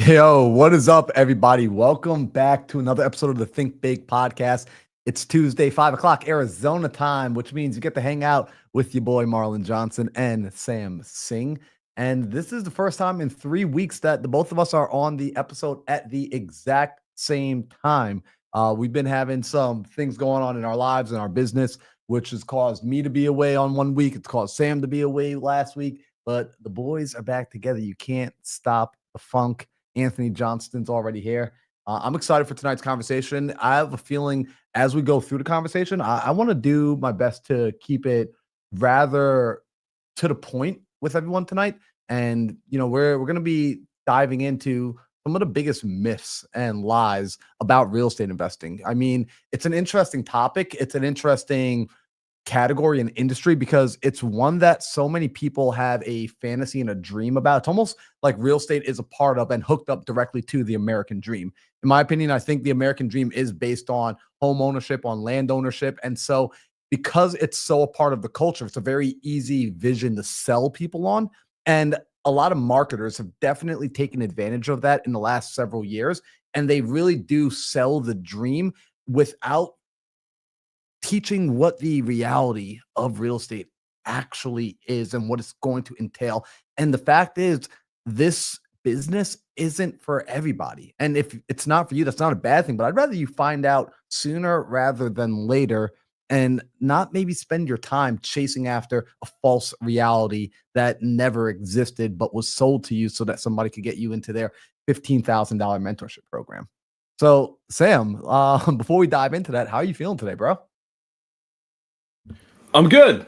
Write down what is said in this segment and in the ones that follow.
Yo, what is up, everybody? Welcome back to another episode of the Think Big podcast. It's Tuesday, 5 o'clock Arizona time, which means you get to hang out with your boy Marlon Johnson and Sam Singh. And this is the first time in 3 weeks that the both of us are on the episode at the exact same time. We've been having some things going on in our lives and our business, which has caused me to be away on 1 week. It's caused Sam to be away last week, but the boys are back together. You can't stop the funk. Anthony Johnston's already here. I'm excited for tonight's conversation. I have a feeling as we go through the conversation, I want to do my best to keep it rather to the point with everyone tonight. And, we're going to be diving into some of the biggest myths and lies about real estate investing. I mean, it's an interesting topic. It's an interesting category and industry because it's one that so many people have a fantasy and a dream about. It's almost like real estate is a part of and hooked up directly to the American dream. In my opinion, I think the American dream is based on home ownership, on land ownership. And so because it's so a part of the culture, it's a very easy vision to sell people on. And a lot of marketers have definitely taken advantage of that in the last several years. And they really do sell the dream without teaching what the reality of real estate actually is and what it's going to entail. And the fact is, this business isn't for everybody. And if it's not for you, that's not a bad thing. But I'd rather you find out sooner rather than later and not maybe spend your time chasing after a false reality that never existed but was sold to you so that somebody could get you into their $15,000 mentorship program. So, Sam, before we dive into that, how are you feeling today, bro? I'm good.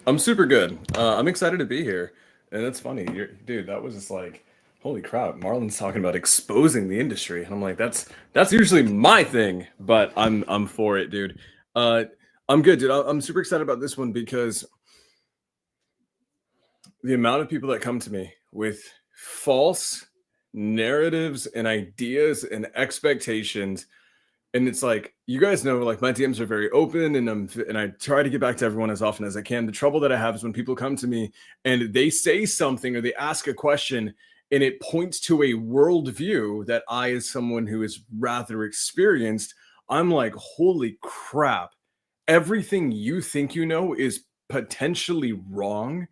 I'm super good. I'm excited to be here. And it's funny, dude, that was just like, holy crap, Marlon's talking about exposing the industry. And I'm like, that's usually my thing, but I'm for it, dude. I'm good, dude. I'm super excited about this one because the amount of people that come to me with false narratives and ideas and expectations. And it's like, you guys know, like my DMs are very open and I try to get back to everyone as often as I can. The trouble that I have is when people come to me and they say something or they ask a question and it points to a worldview that I, as someone who is rather experienced, I'm like, holy crap. Everything you think you know is potentially wrong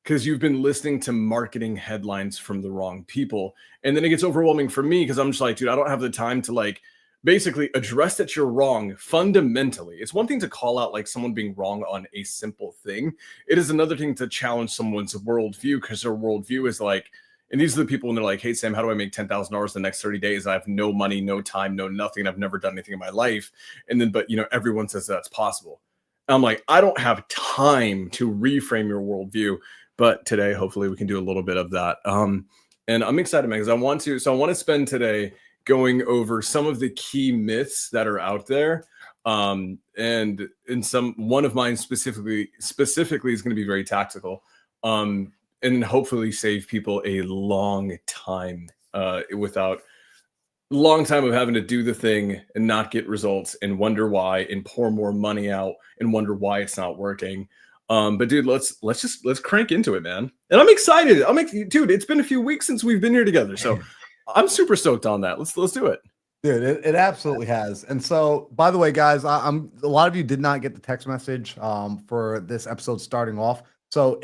because you've been listening to marketing headlines from the wrong people. And then it gets overwhelming for me because I'm just like, dude, I don't have the time to like basically address that you're wrong fundamentally. It's one thing to call out like someone being wrong on a simple thing. It is another thing to challenge someone's worldview because their worldview is like, and these are the people when they're like, hey, Sam, how do I make $10,000 the next 30 days? I have no money, no time, no nothing. I've never done anything in my life. And then, but everyone says that's possible. And I'm like, I don't have time to reframe your worldview. But today, hopefully we can do a little bit of that. And I'm excited, man, because I want to spend today going over some of the key myths that are out there. And one of mine specifically is going to be very tactical. And hopefully save people a long time without long time of having to do the thing and not get results and wonder why and pour more money out and wonder why it's not working. But dude, let's crank into it, man. And I'm excited. Dude, it's been a few weeks since we've been here together. So I'm super stoked on that. Let's do it. Dude, it absolutely has. And so, by the way, guys, a lot of you did not get the text message for this episode starting off. So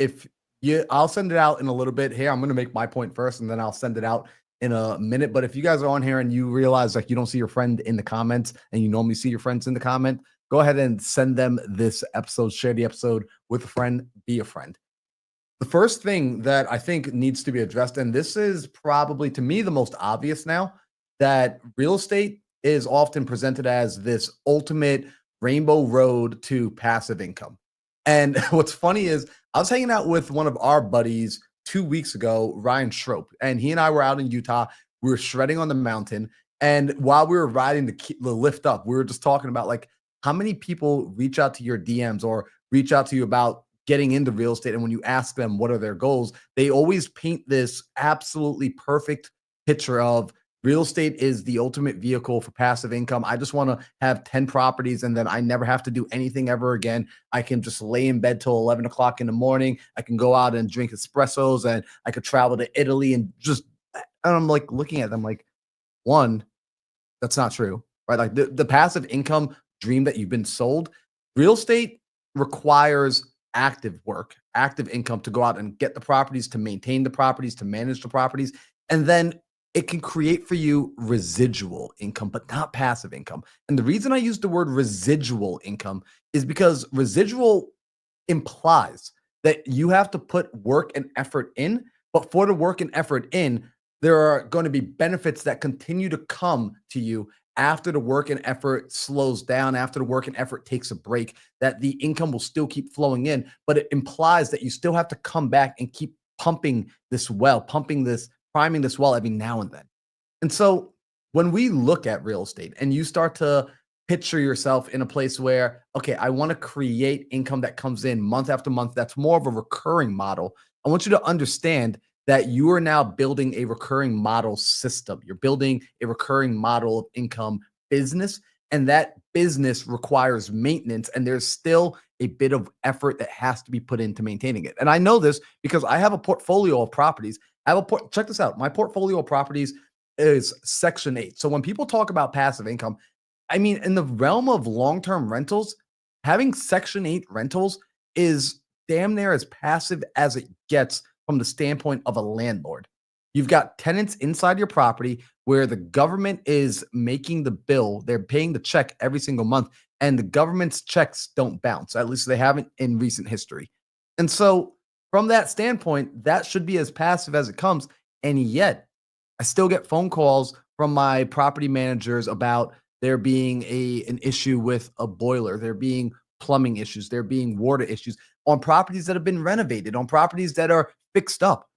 I'll send it out in a little bit. Here, I'm going to make my point first, and then I'll send it out in a minute. But if you guys are on here and you realize like you don't see your friend in the comments and you normally see your friends in the comment, go ahead and send them this episode, share the episode with a friend, be a friend. The first thing that I think needs to be addressed, and this is probably to me the most obvious now, that real estate is often presented as this ultimate rainbow road to passive income. And what's funny is I was hanging out with one of our buddies 2 weeks ago, Ryan Schroep, and he and I were out in Utah. We were shredding on the mountain. And while we were riding the lift up, we were just talking about like how many people reach out to your DMs or reach out to you about getting into real estate. And when you ask them what are their goals, they always paint this absolutely perfect picture of real estate is the ultimate vehicle for passive income. I just want to have 10 properties and then I never have to do anything ever again. I can just lay in bed till 11 o'clock in the morning. I can go out and drink espressos and I could travel to Italy and I'm like looking at them like, One, that's not true, right? Like the passive income dream that you've been sold, real estate requires active work, active income to go out and get the properties, to maintain the properties, to manage the properties. And then it can create for you residual income, but not passive income. And the reason I use the word residual income is because residual implies that you have to put work and effort in, but for the work and effort in, there are going to be benefits that continue to come to you after the work and effort slows down, after the work and effort takes a break, that the income will still keep flowing in, but it implies that you still have to come back and keep pumping this well, pumping this, priming this well every now and then. And so when we look at real estate and you start to picture yourself in a place where, okay, I want to create income that comes in month after month, that's more of a recurring model. I want you to understand that you are now building a recurring model system. You're building a recurring model of income business, and that business requires maintenance. And there's still a bit of effort that has to be put into maintaining it. And I know this because I have a portfolio of properties. Check this out. My portfolio of properties is Section 8. So when people talk about passive income, I mean, in the realm of long-term rentals, having Section 8 rentals is damn near as passive as it gets from the standpoint of a landlord. You've got tenants inside your property where the government is making the bill, they're paying the check every single month, and the government's checks don't bounce. At least they haven't in recent history. And so, from that standpoint, that should be as passive as it comes. And yet, I still get phone calls from my property managers about there being an issue with a boiler, there being plumbing issues, there being water issues on properties that have been renovated, on properties that are fixed up.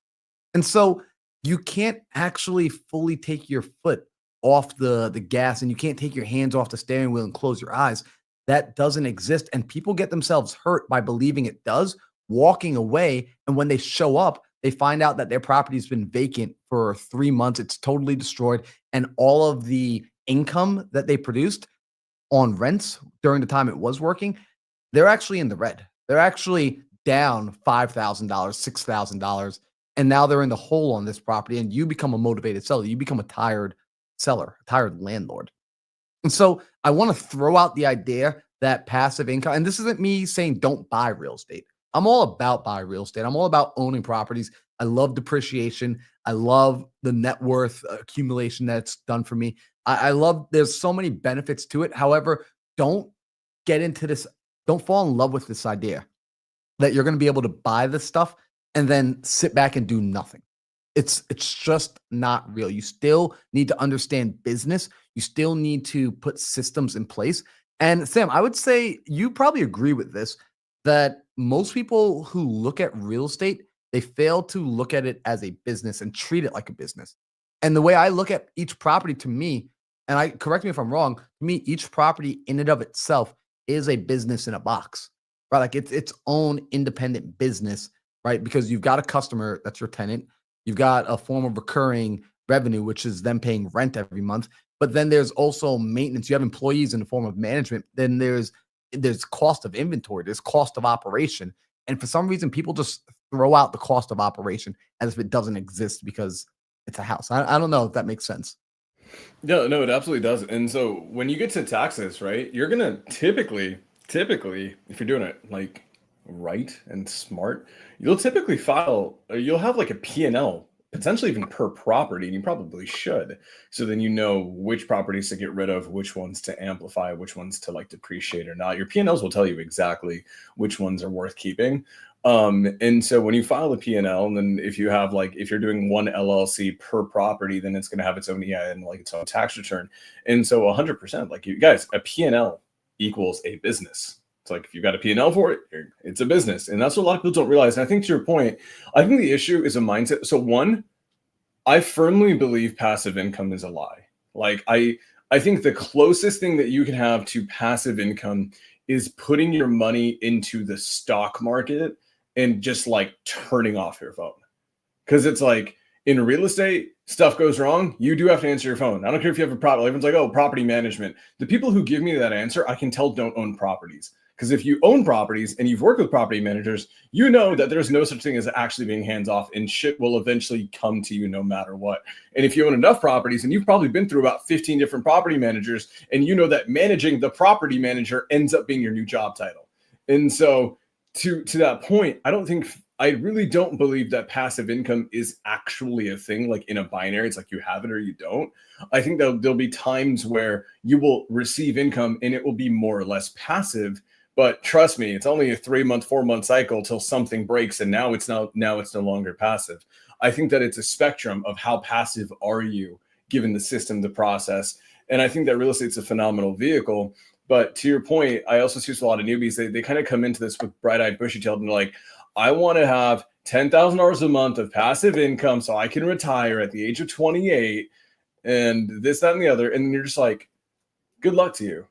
And so you can't actually fully take your foot off the gas, and you can't take your hands off the steering wheel and close your eyes. That doesn't exist. And people get themselves hurt by believing it does, walking away. And when they show up, they find out that their property's been vacant for 3 months. It's totally destroyed. And all of the income that they produced on rents during the time it was working, they're actually in the red. They're actually down $5,000, $6,000. And now they're in the hole on this property. And you become a motivated seller. You become a tired seller, a tired landlord. And so I want to throw out the idea that passive income, and this isn't me saying don't buy real estate. I'm all about buy real estate. I'm all about owning properties. I love depreciation. I love the net worth accumulation that's done for me. I love, there's so many benefits to it. However, don't get into this, don't fall in love with this idea that you're going to be able to buy this stuff and then sit back and do nothing. It's just not real. You still need to understand business. You still need to put systems in place. And Sam, I would say you probably agree with this, that most people who look at real estate, they fail to look at it as a business and treat it like a business. And the way I look at each property, to me, and I correct me if I'm wrong, to me, each property in and of itself is a business in a box, right? Like it's its own independent business, right? Because you've got a customer that's your tenant. You've got a form of recurring revenue, which is them paying rent every month. But then there's also maintenance. You have employees in the form of management. Then there's cost of inventory. There's cost of operation. And for some reason, people just throw out the cost of operation as if it doesn't exist because it's a house. I don't know if that makes sense. No, no, it absolutely does. And so when you get to taxes, right, you're gonna typically, if you're doing it like right and smart, you'll typically file, you'll have like a P&L, potentially even per property, and you probably should. So then you know which properties to get rid of, which ones to amplify, which ones to like depreciate or not. Your P&Ls will tell you exactly which ones are worth keeping. And so when you file a P&L, and then if you have like, if you're doing one LLC per property, then it's going to have its own EIN and like its own tax return. And so 100%, like you guys, a P&L equals a business. It's like, if you got a P&L for it, it's a business. And that's what a lot of people don't realize. And I think to your point, I think the issue is a mindset. So one, I firmly believe passive income is a lie. Like I think the closest thing that you can have to passive income is putting your money into the stock market and just like turning off your phone. Because it's like in real estate, stuff goes wrong. You do have to answer your phone. I don't care if you have a problem. Everyone's like, oh, property management. The people who give me that answer, I can tell don't own properties. Because if you own properties and you've worked with property managers, you know that there's no such thing as actually being hands off, and shit will eventually come to you no matter what. And if you own enough properties, and you've probably been through about 15 different property managers, and you know that managing the property manager ends up being your new job title. And so to that point, I really don't believe that passive income is actually a thing, like in a binary. It's like you have it or you don't. I think that there'll be times where you will receive income and it will be more or less passive. But trust me, it's only a 3-month, 4-month cycle till something breaks, and now it's no longer passive. I think that it's a spectrum of how passive are you given the system, the process. And I think that real estate's a phenomenal vehicle. But to your point, I also see a lot of newbies. They kind of come into this with bright-eyed, bushy-tailed, and they're like, I want to have $10,000 a month of passive income so I can retire at the age of 28 and this, that, and the other. And you're just like, good luck to you.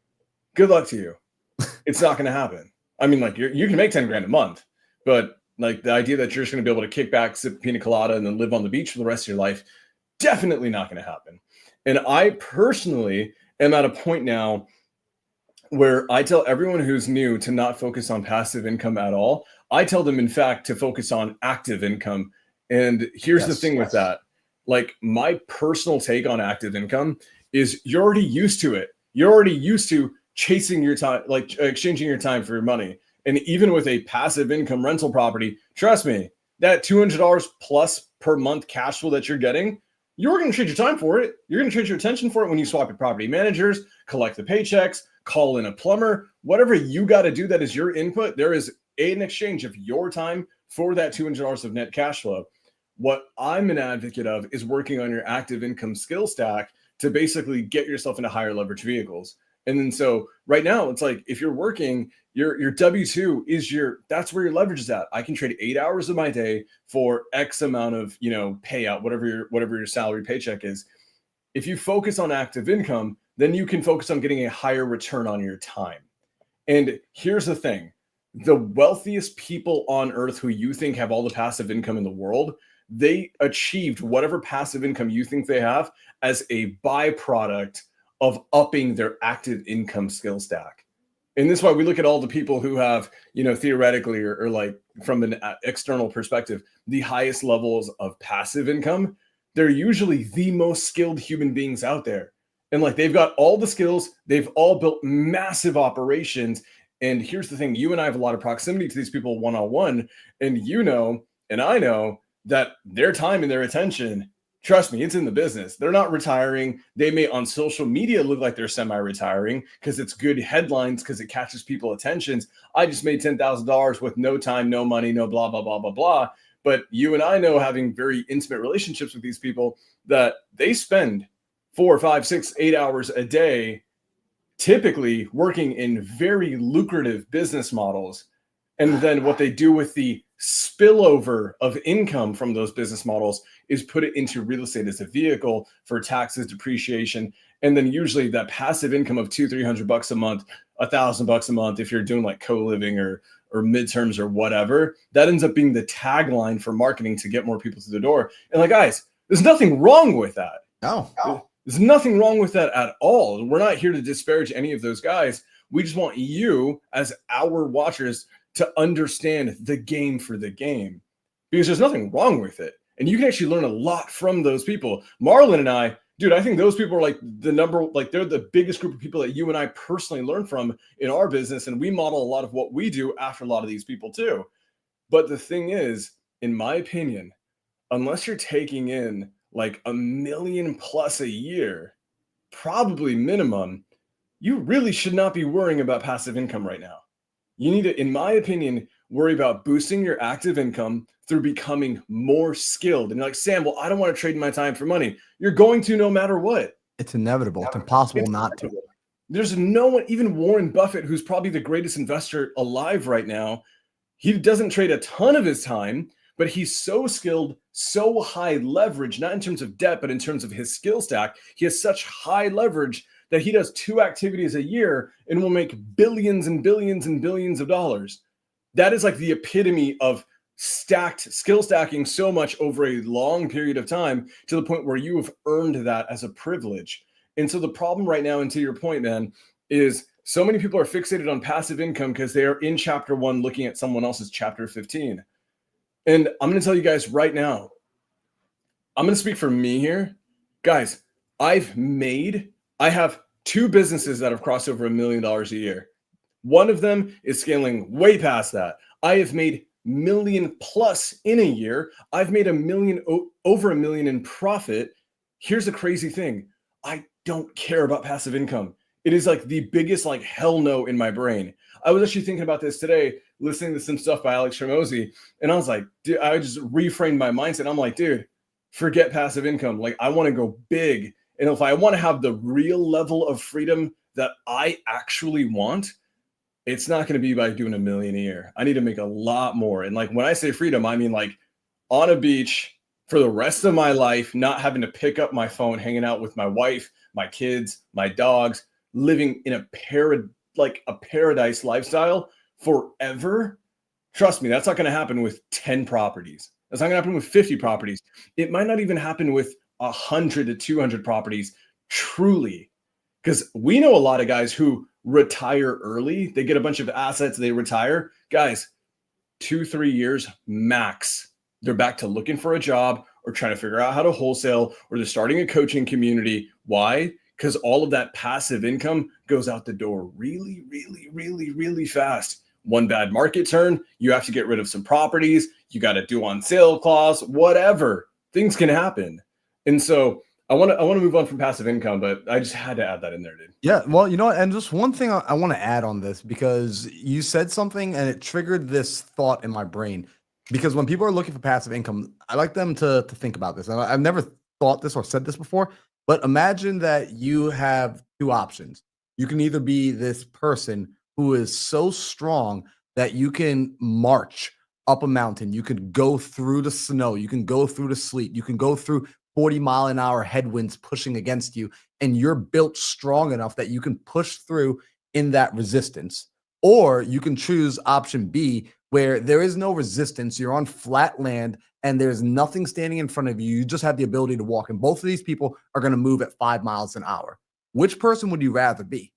Good luck to you. It's not going to happen. I mean, like you can make 10 grand a month, but like the idea that you're just going to be able to kick back, sip pina colada, and then live on the beach for the rest of your life, definitely not going to happen. And I personally am at a point now where I tell everyone who's new to not focus on passive income at all. I tell them, in fact, to focus on active income. And here's the thing with that. Like my personal take on active income is you're already used to it. You're already used to chasing your time, like exchanging your time for your money. And even with a passive income rental property, trust me, that $200 plus per month cash flow that you're getting, you're going to trade your time for it. You're going to trade your attention for it when you swap your property managers, collect the paychecks, call in a plumber, whatever you got to do that is your input. There is an exchange of your time for that $200 of net cash flow. What I'm an advocate of is working on your active income skill stack to basically get yourself into higher leverage vehicles. And then so right now it's like, if you're working, your W-2 that's where your leverage is at. I can trade 8 hours of my day for X amount of, payout, whatever your salary paycheck is. If you focus on active income, then you can focus on getting a higher return on your time. And here's the thing. The wealthiest people on earth who you think have all the passive income in the world, they achieved whatever passive income you think they have as a byproduct of upping their active income skill stack. And this is why we look at all the people who have, theoretically or like from an external perspective, the highest levels of passive income. They're usually the most skilled human beings out there. And like they've got all the skills, they've all built massive operations. And here's the thing, you and I have a lot of proximity to these people one-on-one, and and I know that their time and their attention, trust me, it's in the business. They're not retiring. They may on social media look like they're semi-retiring because it's good headlines, because it catches people's attentions. I just made $10,000 with no time, no money, no blah, blah, blah, blah, blah. But you and I know, having very intimate relationships with these people, that they spend 4, 5, 6, 8 hours a day, typically working in very lucrative business models. And then what they do with the spillover of income from those business models is put it into real estate as a vehicle for taxes, depreciation, and then usually that passive income of $200-300 a month, $1,000 a month, if you're doing like co-living or midterms or whatever, that ends up being the tagline for marketing to get more people through the door. And like, guys, there's nothing wrong with that. No. There's nothing wrong with that at all. We're not here to disparage any of those guys. We just want you as our watchers to understand the game for the game, because there's nothing wrong with it. And you can actually learn a lot from those people. Marlon and I, dude, I think those people are like they're the biggest group of people that you and I personally learn from in our business. And we model a lot of what we do after a lot of these people too. But the thing is, in my opinion, unless you're taking in like $1 million plus a year, probably minimum, you really should not be worrying about passive income right now. You need to, in my opinion, worry about boosting your active income through becoming more skilled. And you're like, Sam, well, I don't want to trade my time for money. You're going to no matter what. It's inevitable. It's impossible not to. There's no one, even Warren Buffett, who's probably the greatest investor alive right now, he doesn't trade a ton of his time, but he's so skilled, so high leverage, not in terms of debt, but in terms of his skill stack. He has such high leverage that he does 2 activities a year and will make billions and billions and billions of dollars. That is like the epitome of skill stacking so much over a long period of time, to the point where you have earned that as a privilege. And so the problem right now, and to your point, man, is So many people are fixated on passive income because they are in chapter 1 looking at someone else's chapter 15. And I'm going to tell you guys right now, I'm going to speak for me here. Guys, I have 2 businesses that have crossed over $1 million a year. One of them is scaling way past that. I have made million plus in a year. I've made over $1 million in profit. Here's the crazy thing. I don't care about passive income. It is like the biggest like hell no in my brain. I was actually thinking about this today, listening to some stuff by Alex Hormozy, and I was like, dude, I just reframed my mindset. I'm like, dude, forget passive income. Like, I want to go big. And if I want to have the real level of freedom that I actually want, it's not going to be by doing $1 million a year. I need to make a lot more. And like when I say freedom, I mean like on a beach for the rest of my life, not having to pick up my phone, hanging out with my wife, my kids, my dogs, living in a paradise lifestyle forever. Trust me, that's not going to happen with 10 properties. That's not going to happen with 50 properties. It might not even happen with 100 to 200 properties, truly. Because we know a lot of guys who retire early. They get a bunch of assets, they retire. Guys, 2-3 years max, they're back to looking for a job or trying to figure out how to wholesale, or they're starting a coaching community. Why? Because all of that passive income goes out the door really, really, really, really fast. One bad market turn, you have to get rid of some properties. You got to do on sale clause, whatever. Things can happen. And so I want to move on from passive income, but I just had to add that in there, dude. Yeah, well, you know what? And just one thing I want to add on this, because you said something and it triggered this thought in my brain. Because when people are looking for passive income, I like them to think about this. And I've never thought this or said this before, but imagine that you have 2 options. You can either be this person who is so strong that you can march up a mountain, you could go through the snow, you can go through the sleet, you can go through 40-mile-an-hour headwinds pushing against you, and you're built strong enough that you can push through in that resistance. Or you can choose option B, where there is no resistance, you're on flat land, and there's nothing standing in front of you. You just have the ability to walk. And both of these people are going to move at 5 miles an hour. Which person would you rather be?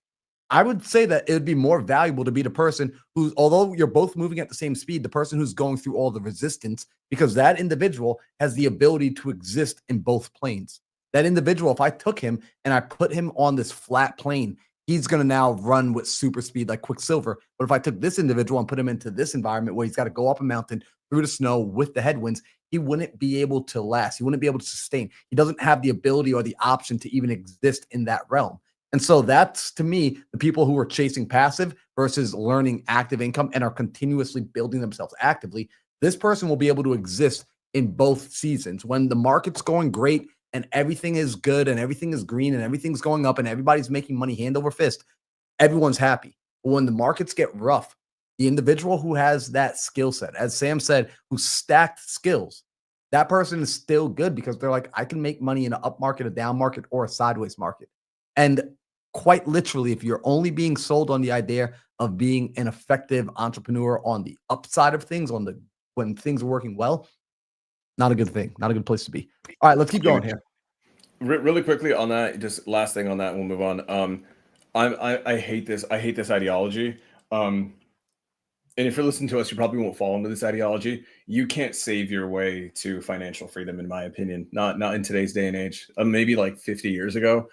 I would say that it would be more valuable to be the person who's, although you're both moving at the same speed, the person who's going through all the resistance, because that individual has the ability to exist in both planes. That individual, if I took him and I put him on this flat plane, he's going to now run with super speed like Quicksilver. But if I took this individual and put him into this environment where he's got to go up a mountain through the snow with the headwinds, he wouldn't be able to last. He wouldn't be able to sustain. He doesn't have the ability or the option to even exist in that realm. And so that's, to me, the people who are chasing passive versus learning active income and are continuously building themselves actively. This person will be able to exist in both seasons. When the market's going great and everything is good and everything is green and everything's going up and everybody's making money hand over fist, everyone's happy. But when the markets get rough, the individual who has that skill set, as Sam said, who stacked skills, that person is still good because they're like, I can make money in an up market, a down market, or a sideways market. And quite literally, if you're only being sold on the idea of being an effective entrepreneur on the upside of things, when things are working well, not a good thing, not a good place to be. All right, let's keep going here. Really quickly on that, just last thing on that, we'll move on. I hate this. I hate this ideology. And if you're listening to us, you probably won't fall into this ideology. You can't save your way to financial freedom, in my opinion. Not in today's day and age. Maybe like 50 years ago.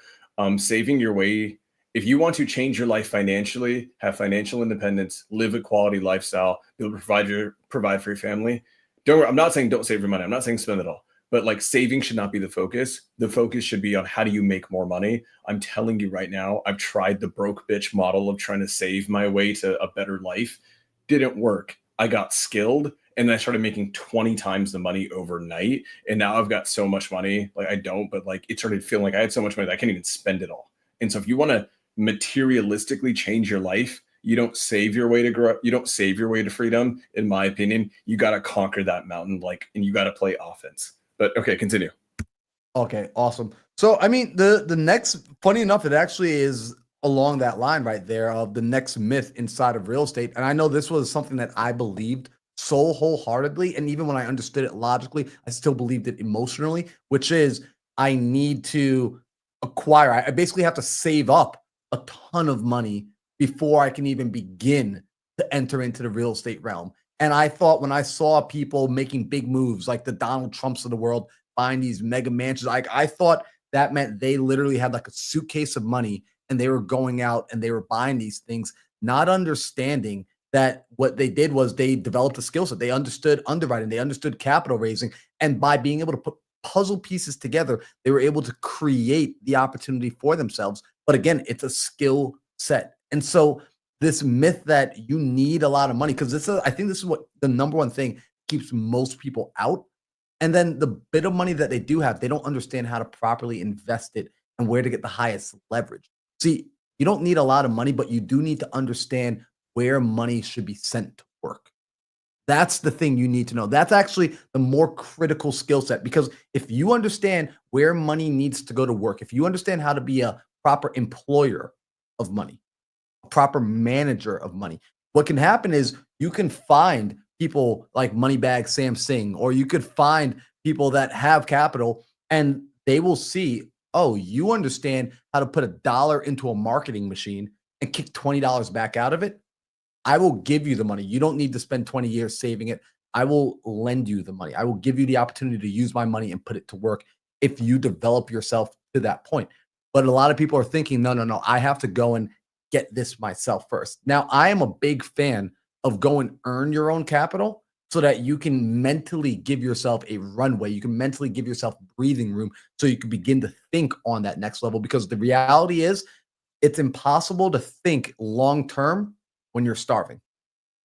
Saving your way, if you want to change your life financially, have financial independence, live a quality lifestyle, be able to provide for your family. I'm not saying don't save your money. I'm not saying spend it all. But like, saving should not be the focus. The focus should be on how do you make more money. I'm telling you right now, I've tried the broke bitch model of trying to save my way to a better life. Didn't work. I got skilled and then I started making 20 times the money overnight. And now I've got so much money. Like, I don't, but like, it started feeling like I had so much money that I can't even spend it all. And so if you want to materialistically change your life, you don't save your way to grow. You don't save your way to freedom. In my opinion, you got to conquer that mountain, and you got to play offense. But okay, continue. Okay, awesome. So, I mean, the next, funny enough, it actually is along that line right there of the next myth inside of real estate. And I know this was something that I believed so wholeheartedly. And even when I understood it logically, I still believed it emotionally, which is I need to acquire, I basically have to save up a ton of money before I can even begin to enter into the real estate realm. And I thought when I saw people making big moves like the Donald Trumps of the world buying these mega mansions, like I thought that meant they literally had like a suitcase of money and they were going out and they were buying these things, not understanding that what they did was they developed a skill set. They understood underwriting, they understood capital raising. And by being able to put puzzle pieces together, they were able to create the opportunity for themselves. But again, it's a skill set. And so this myth that you need a lot of money, because I think this is what the number one thing keeps most people out. And then the bit of money that they do have, they don't understand how to properly invest it and where to get the highest leverage. See, you don't need a lot of money, but you do need to understand where money should be sent to work. That's the thing you need to know. That's actually the more critical skill set, because if you understand where money needs to go to work, if you understand how to be a proper employer of money, a proper manager of money, what can happen is you can find people like Moneybag Sam Singh, or you could find people that have capital and they will see, oh, you understand how to put $1 into a marketing machine and kick $20 back out of it. I will give you the money. You don't need to spend 20 years saving it. I will lend you the money. I will give you the opportunity to use my money and put it to work if you develop yourself to that point. But a lot of people are thinking, no, no, no, I have to go and get this myself first. Now, I am a big fan of go and earn your own capital so that you can mentally give yourself a runway. You can mentally give yourself breathing room so you can begin to think on that next level. Because the reality is, it's impossible to think long term when you're starving.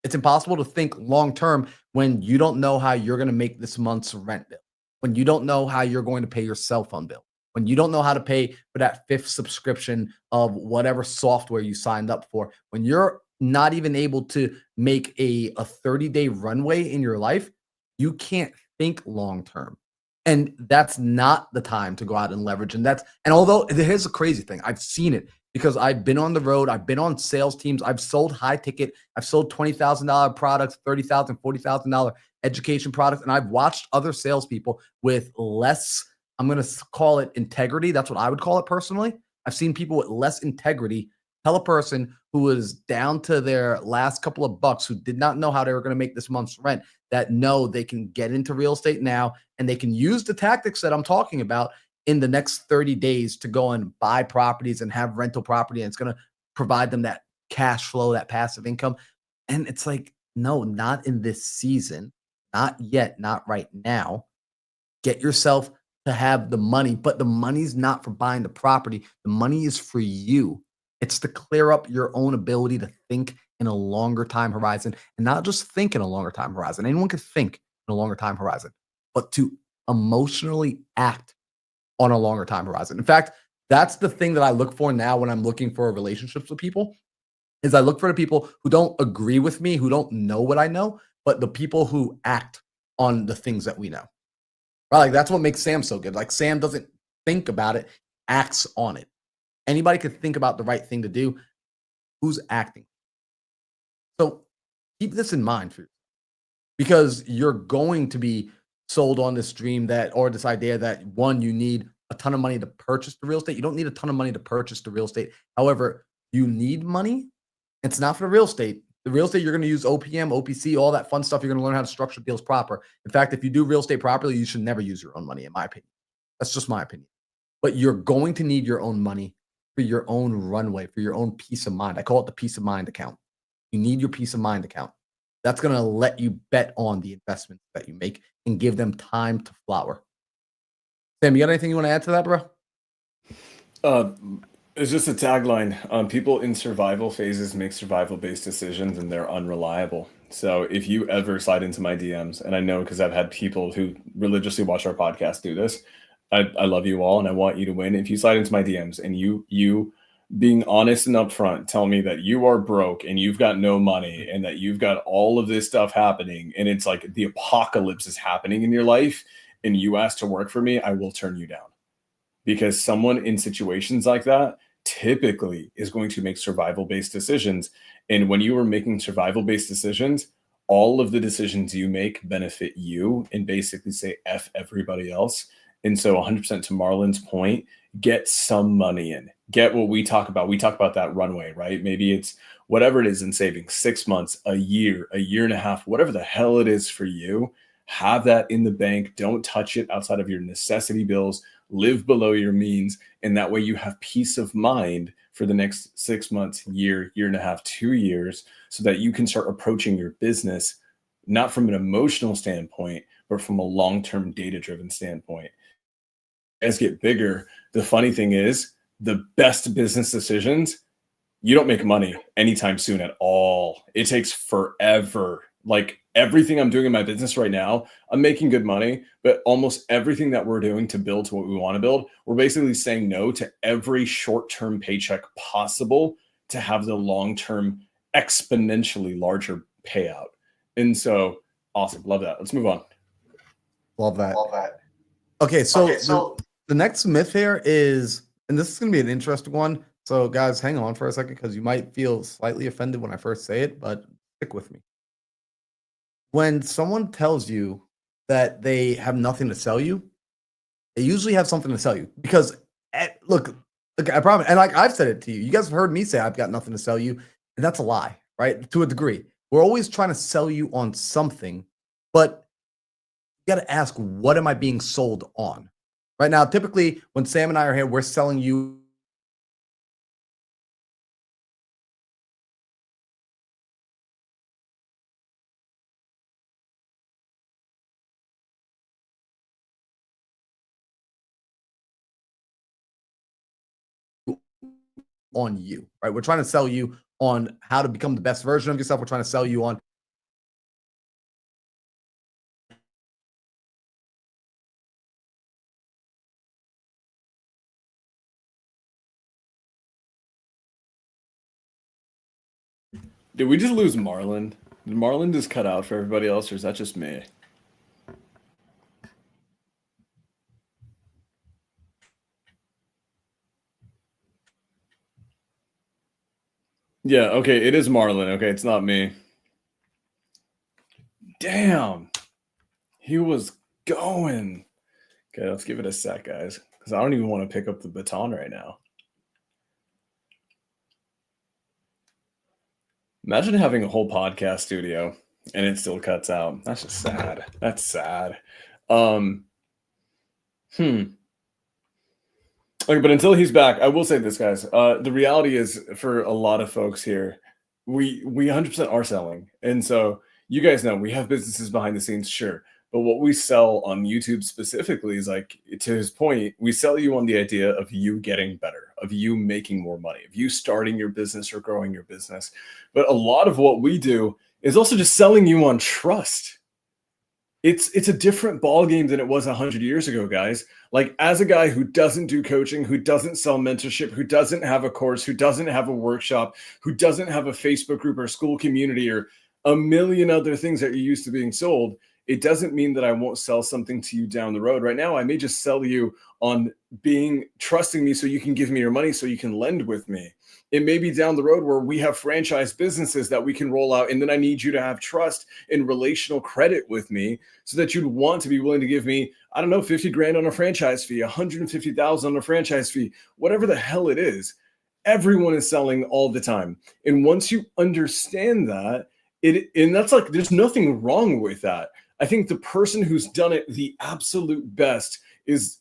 It's impossible to think long term when you don't know how you're going to make this month's rent bill, when you don't know how you're going to pay your cell phone bill, when you don't know how to pay for that fifth subscription of whatever software you signed up for, when you're not even able to make a 30-day runway in your life, you can't think long term. And that's not the time to go out and leverage. And although here's a crazy thing, I've seen it because I've been on the road, I've been on sales teams, I've sold high ticket, I've sold $20,000 products, $30,000, $40,000 education products, and I've watched other salespeople with less, I'm going to call it integrity. That's what I would call it personally. I've seen people with less integrity tell a person who was down to their last couple of bucks, who did not know how they were going to make this month's rent, that no, they can get into real estate now and they can use the tactics that I'm talking about in the next 30 days to go and buy properties and have rental property. And it's going to provide them that cash flow, that passive income. And it's like, no, not in this season, not yet, not right now. Get yourself to have the money, but the money's not for buying the property. The money is for you. It's to clear up your own ability to think in a longer time horizon, and not just think in a longer time horizon. Anyone can think in a longer time horizon, but to emotionally act on a longer time horizon. In fact, that's the thing that I look for now when I'm looking for relationships with people, is I look for the people who don't agree with me, who don't know what I know, but the people who act on the things that we know. Right? Like that's what makes Sam so good. Like Sam doesn't think about it, acts on it. Anybody could think about the right thing to do. Who's acting? So keep this in mind for you, because you're going to be sold on this dream or this idea that, one, you need a ton of money to purchase the real estate. You don't need a ton of money to purchase the real estate. However, you need money. It's not for the real estate. The real estate, you're going to use OPM, OPC, all that fun stuff. You're going to learn how to structure deals proper. In fact, if you do real estate properly, you should never use your own money, in my opinion. That's just my opinion. But you're going to need your own money for your own runway, for your own peace of mind. I call it the peace of mind account. You need your peace of mind account. That's going to let you bet on the investments that you make and give them time to flower. Sam, you got anything you want to add to that, bro? It's just a tagline. People in survival phases make survival-based decisions, and they're unreliable. So if you ever slide into my DMs, and I know because I've had people who religiously watch our podcast do this, I love you all, and I want you to win. If you slide into my DMs and you being honest and upfront, tell me that you are broke and you've got no money and that you've got all of this stuff happening, and it's like the apocalypse is happening in your life, and you ask to work for me, I will turn you down. Because someone in situations like that typically is going to make survival-based decisions. And when you are making survival-based decisions, all of the decisions you make benefit you and basically say F everybody else. And so 100% to Marlon's point, get some money in. Get what we talk about. We talk about that runway, right? Maybe it's whatever it is in saving, 6 months, a year and a half, whatever the hell it is for you. Have that in the bank. Don't touch it outside of your necessity bills. Live below your means. And that way you have peace of mind for the next 6 months, year and a half, 2 years, so that you can start approaching your business, not from an emotional standpoint, but from a long-term data-driven standpoint. As get bigger, the funny thing is the best business decisions, you don't make money anytime soon at all. It takes forever. Like everything I'm doing in my business right now, I'm making good money, but almost everything that we're doing to build to what we want to build, we're basically saying no to every short-term paycheck possible to have the long-term exponentially larger payout. And so awesome. Love that. Let's move on. Love that. Okay, so the next myth here is, and this is going to be an interesting one. So, guys, hang on for a second because you might feel slightly offended when I first say it, but stick with me. When someone tells you that they have nothing to sell you, they usually have something to sell you because, look, I promise, and like I've said it to you, you guys have heard me say I've got nothing to sell you, and that's a lie, right? To a degree, we're always trying to sell you on something, but you got to ask, what am I being sold on? Right now, typically, when Sam and I are here, we're selling you on you, right? We're trying to sell you on how to become the best version of yourself. We're trying to sell you on Did we just lose Marlon? Did Marlon just cut out for everybody else, or is that just me? Yeah, okay, it is Marlon. Okay, it's not me. Damn. He was going. Okay, let's give it a sec, guys, because I don't even want to pick up the baton right now. Imagine having a whole podcast studio and it still cuts out. That's just sad. That's sad. Okay, but until he's back, I will say this, guys. The reality is, for a lot of folks here, we 100% are selling, and so you guys know we have businesses behind the scenes, sure. But what we sell on YouTube specifically is, like, to his point, we sell you on the idea of you getting better, of you making more money, of you starting your business or growing your business. But a lot of what we do is also just selling you on trust. It's a different ball game than it was 100 years ago, guys. Like, as a guy who doesn't do coaching, who doesn't sell mentorship, who doesn't have a course, who doesn't have a workshop, who doesn't have a Facebook group or school community or a million other things that you're used to being sold, it doesn't mean that I won't sell something to you down the road. Right now, I may just sell you on trusting me so you can give me your money so you can lend with me. It may be down the road where we have franchise businesses that we can roll out, and then I need you to have trust and relational credit with me so that you'd want to be willing to give me, I don't know, 50 grand on a franchise fee, 150,000 on a franchise fee, whatever the hell it is. Everyone is selling all the time. And once you understand that, and that's like, there's nothing wrong with that. I think the person who's done it the absolute best is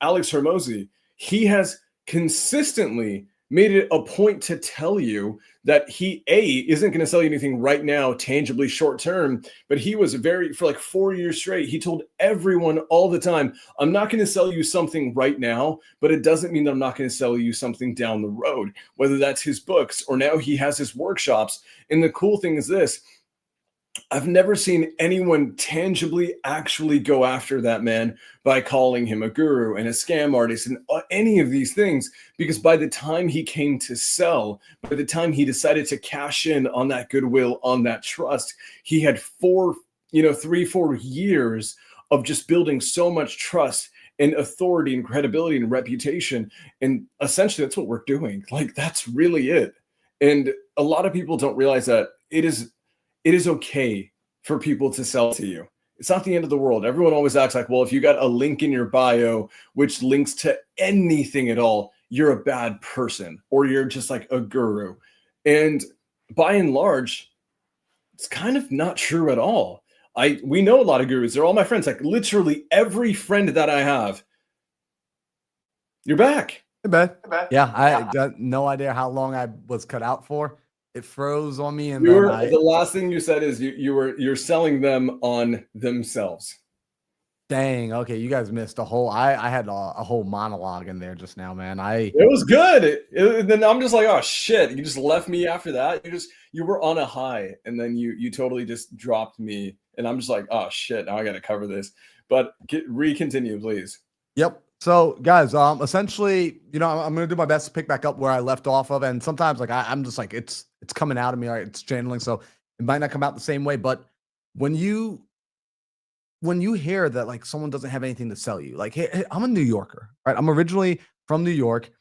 Alex Hormozy. He has consistently made it a point to tell you that he isn't going to sell you anything right now, tangibly short term, but he was for like 4 years straight, he told everyone all the time, I'm not going to sell you something right now, but it doesn't mean that I'm not going to sell you something down the road, whether that's his books or now he has his workshops. And the cool thing is this, I've never seen anyone tangibly actually go after that man by calling him a guru and a scam artist and any of these things, because by the time he came to sell, by the time he decided to cash in on that goodwill, on that trust, he had 4 years of just building so much trust and authority and credibility and reputation. And essentially that's what we're doing. Like, that's really it. And a lot of people don't realize that it is okay for people to sell to you. It's not the end of the world. Everyone always acts like, well, if you got a link in your bio which links to anything at all, you're a bad person or you're just like a guru. And by and large, it's kind of not true at all. We know a lot of gurus. They're all my friends. Like literally every friend that I have. You're back. Hey, man. Yeah, I got no idea how long I was cut out for. It froze on me, and The last thing you said is you're selling them on themselves. Dang. Okay, you guys missed a whole. I had a whole monologue in there just now, man. It was good. Then I'm just like, oh shit! You just left me after that. You were on a high, and then you totally just dropped me, and I'm just like, oh shit! Now I got to cover this. But continue, please. Yep. So, guys, essentially, I'm gonna do my best to pick back up where I left off of, and sometimes, like, I'm just like, it's coming out of me, right? It's channeling, so it might not come out the same way. But when you hear that, like, someone doesn't have anything to sell you, like, hey, I'm a New Yorker, right? I'm originally from New York.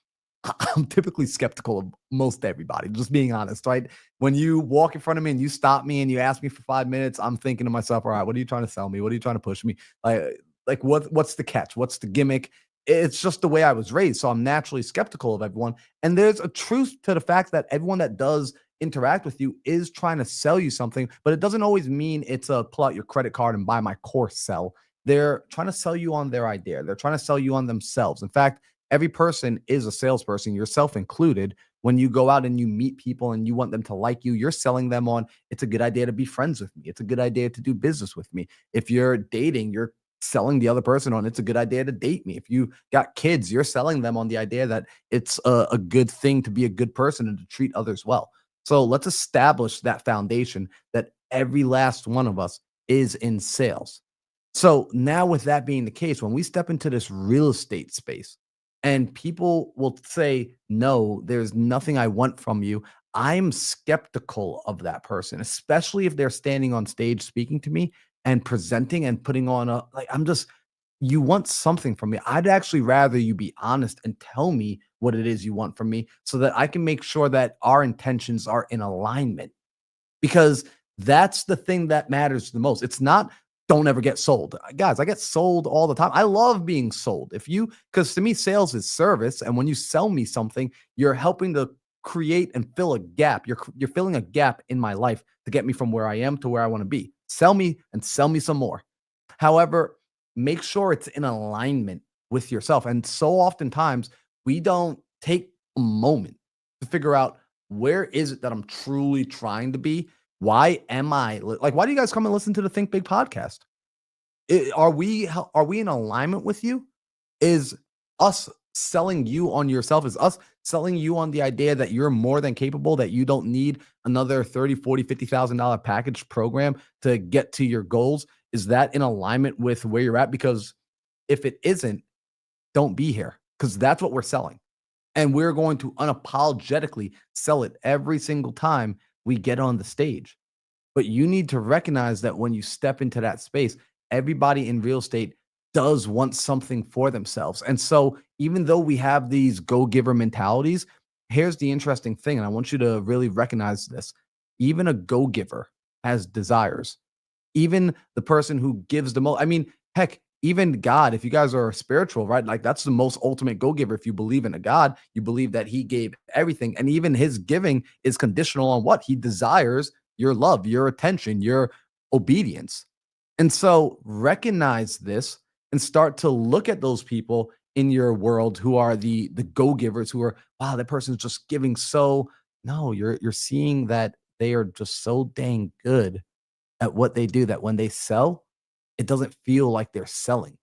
I'm typically skeptical of most everybody, just being honest, right? When you walk in front of me and you stop me and you ask me for 5 minutes, I'm thinking to myself, all right, what are you trying to sell me? What are you trying to push me? Like what's the catch? What's the gimmick? It's just the way I was raised. So I'm naturally skeptical of everyone. And there's a truth to the fact that everyone that does interact with you is trying to sell you something, but it doesn't always mean it's a pull out your credit card and buy my course sell. They're trying to sell you on their idea. They're trying to sell you on themselves. In fact, every person is a salesperson, yourself included. When you go out and you meet people and you want them to like you, you're selling them on, it's a good idea to be friends with me. It's a good idea to do business with me. If you're dating, you're selling the other person on, it's a good idea to date me. If you got kids, you're selling them on the idea that it's a good thing to be a good person and to treat others well. So let's establish that foundation that every last one of us is in sales. So now, with that being the case, when we step into this real estate space and people will say, no, there's nothing I want from you, I'm skeptical of that person, especially if they're standing on stage speaking to me and presenting and putting on you want something from me. I'd actually rather you be honest and tell me what it is you want from me so that I can make sure that our intentions are in alignment, because that's the thing that matters the most. It's not don't ever get sold. Guys, I get sold all the time. I love being sold. Because to me, sales is service. And when you sell me something, you're helping to create and fill a gap. You're filling a gap in my life to get me from where I am to where I want to be. Sell me and sell me some more. However, make sure it's in alignment with yourself. And so oftentimes we don't take a moment to figure out, where is it that I'm truly trying to be? Why am I like, why do you guys come and listen to the Think Big podcast? Are we in alignment with you? Is us selling you on yourself? Is us selling you on the idea that you're more than capable, that you don't need another 30, 40, $50,000 package program to get to your goals? Is that in alignment with where you're at? Because if it isn't, don't be here, because that's what we're selling. And we're going to unapologetically sell it every single time we get on the stage. But you need to recognize that when you step into that space, everybody in real estate does want something for themselves. And so even though we have these go-giver mentalities, here's the interesting thing, and I want you to really recognize this. Even a go-giver has desires. Even the person who gives the most, I mean, heck, even God, if you guys are spiritual, right? Like, that's the most ultimate go-giver. If you believe in a God, you believe that he gave everything. And even his giving is conditional on what? He desires your love, your attention, your obedience. And so recognize this and start to look at those people in your world who are the go-givers, who are, wow, that person's just giving so. No, you're seeing that they are just so dang good at what they do that when they sell, it doesn't feel like they're selling.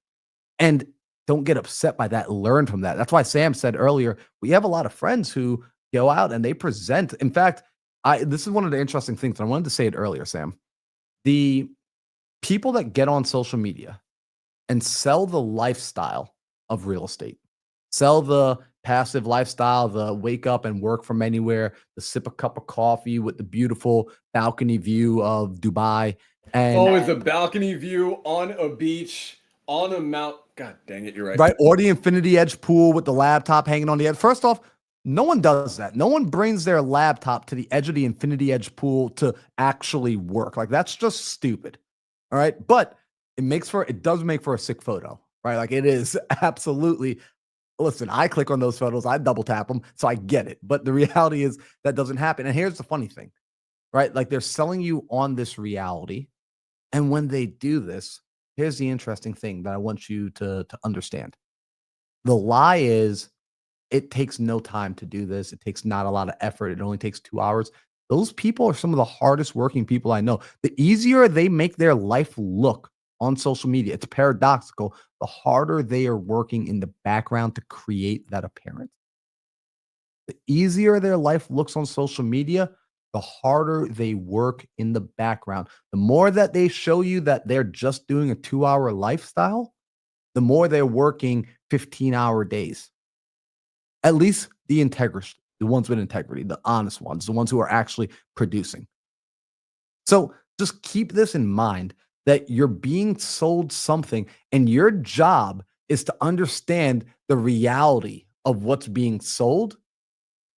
And don't get upset by that. Learn from that. That's why Sam said earlier, we have a lot of friends who go out and they present. In fact, this is one of the interesting things. I wanted to say it earlier, Sam. The people that get on social media and sell the lifestyle of real estate, sell the passive lifestyle, the wake up and work from anywhere, the sip a cup of coffee with the beautiful balcony view of Dubai. And it's a balcony view on a beach, on a mount. God dang it, you're right. Right. Or the Infinity Edge pool with the laptop hanging on the edge. First off, no one does that. No one brings their laptop to the edge of the Infinity Edge pool to actually work. Like, that's just stupid. All right. But it does make for a sick photo, right? Like it is absolutely. Listen, I click on those photos, I double tap them, so I get it. But the reality is that doesn't happen. And here's the funny thing, right? Like they're selling you on this reality. And when they do this, here's the interesting thing that I want you to understand. The lie is it takes no time to do this. It takes not a lot of effort. It only takes 2 hours. Those people are some of the hardest working people I know. The easier they make their life look on social media, it's paradoxical, the harder they are working in the background to create that appearance. The easier their life looks on social media, the harder they work in the background. The more that they show you that they're just doing a 2 hour lifestyle, the more they're working 15-hour days. At least the ones with integrity, the honest ones, the ones who are actually producing. So just keep this in mind that you're being sold something and your job is to understand the reality of what's being sold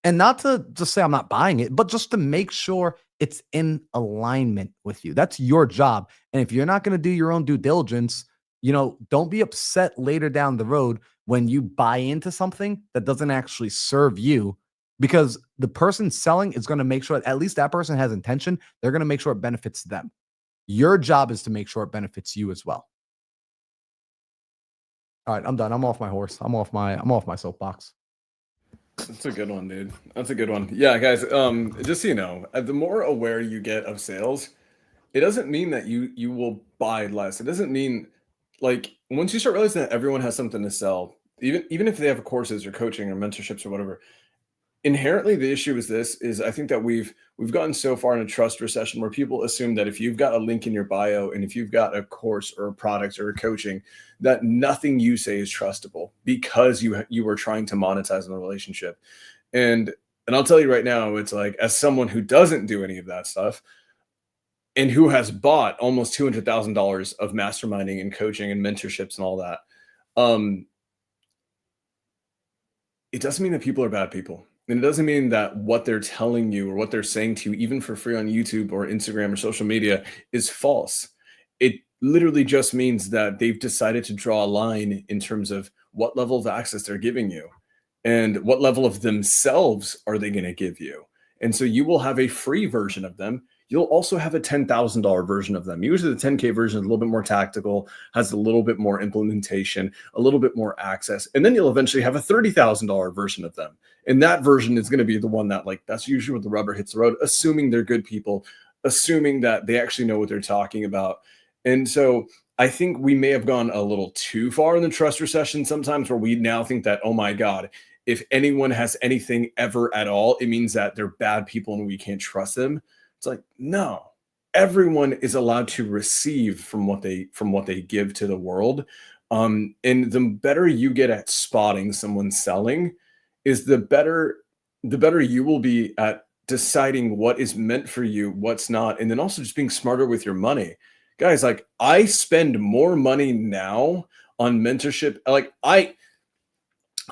and not to just say I'm not buying it, but just to make sure it's in alignment with you. That's your job. And if you're not going to do your own due diligence, don't be upset later down the road when you buy into something that doesn't actually serve you because the person selling is going to make sure at least that person has intention. They're going to make sure it benefits them. Your job is to make sure it benefits you as well. All right, I'm done. I'm off my horse. I'm off my soapbox. That's a good one, dude. That's a good one. Yeah, guys. Just so you know, the more aware you get of sales, it doesn't mean that you will buy less. It doesn't mean like once you start realizing that everyone has something to sell, even if they have courses or coaching or mentorships or whatever, inherently the issue is this is I think that we've gotten so far in a trust recession where people assume that if you've got a link in your bio and if you've got a course or a product or a coaching, that nothing you say is trustable because you were trying to monetize in the relationship. And I'll tell you right now, it's like as someone who doesn't do any of that stuff and who has bought almost $200,000 of masterminding and coaching and mentorships and all that, um, it doesn't mean that people are bad people. And it doesn't mean that what they're telling you or what they're saying to you, even for free on YouTube or Instagram or social media, is false. It literally just means that they've decided to draw a line in terms of what level of access they're giving you and what level of themselves are they going to give you. And so you will have a free version of them. You'll also have a $10,000 version of them. Usually the 10K version is a little bit more tactical, has a little bit more implementation, a little bit more access. And then you'll eventually have a $30,000 version of them. And that version is going to be the one that that's usually where the rubber hits the road, assuming they're good people, assuming that they actually know what they're talking about. And so I think we may have gone a little too far in the trust recession sometimes where we now think that, oh my God, if anyone has anything ever at all, it means that they're bad people and we can't trust them. It's like, no, everyone is allowed to receive from what they give to the world. And the better you get at spotting someone selling is the better you will be at deciding what is meant for you, what's not, and then also just being smarter with your money. Guys, like I spend more money now on mentorship.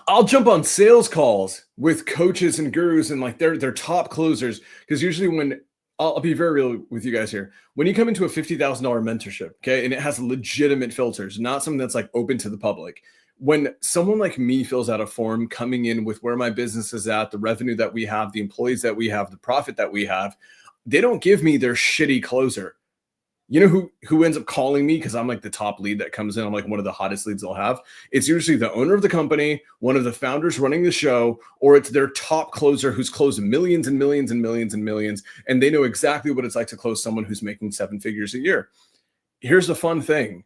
I'll jump on sales calls with coaches and gurus and like they're top closers because usually when I'll be very real with you guys here. When you come into a $50,000 mentorship, okay, and it has legitimate filters, not something that's like open to the public. When someone like me fills out a form coming in with where my business is at, the revenue that we have, the employees that we have, the profit that we have, they don't give me their shitty closer. You know who ends up calling me because I'm like the top lead that comes in. I'm like one of the hottest leads they'll have. It's usually the owner of the company, one of the founders running the show, or it's their top closer who's closed millions and millions and millions and millions, and they know exactly what it's like to close someone who's making 7 figures a year. Here's the fun thing.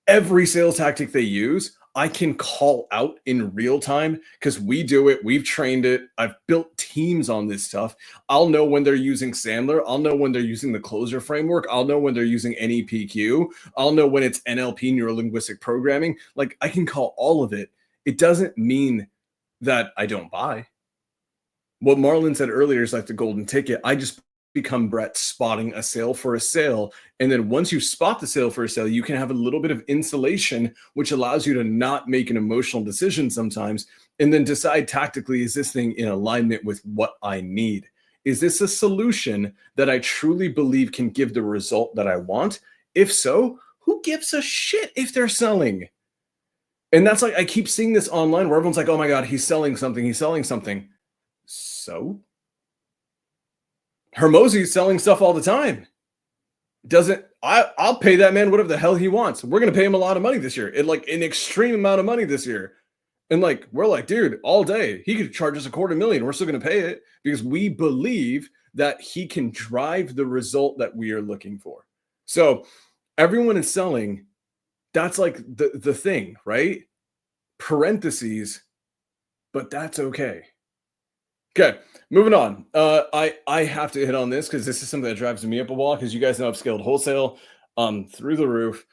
Every sales tactic they use, I can call out in real time because we do it. We've trained it. I've built teams on this stuff. I'll know when they're using Sandler. I'll know when they're using the closer framework. I'll know when they're using NEPQ. I'll know when it's NLP, neuro-linguistic programming. Like I can call all of it. It doesn't mean that I don't buy. What Marlon said earlier is like the golden ticket. I just become Brett spotting a sale for a sale. And then once you spot the sale for a sale, you can have a little bit of insulation, which allows you to not make an emotional decision sometimes, and then decide tactically, is this thing in alignment with what I need? Is this a solution that I truly believe can give the result that I want? If so, Who gives a shit if they're selling? And that's like, I keep seeing this online where everyone's like, oh my God, he's selling something. He's selling something. So Hermosi's selling stuff all the time. I'll pay that man whatever the hell he wants. We're going to pay him a lot of money this year. Like an extreme amount of money this year. And like, we're like, dude, all day he could charge us $250,000. We're still going to pay it because we believe that he can drive the result that we are looking for. So everyone is selling. That's like the thing, right? Parentheses, but that's okay. Okay, moving on. I have to hit on this because this is something that drives me up a wall because you guys know I've scaled wholesale through the roof,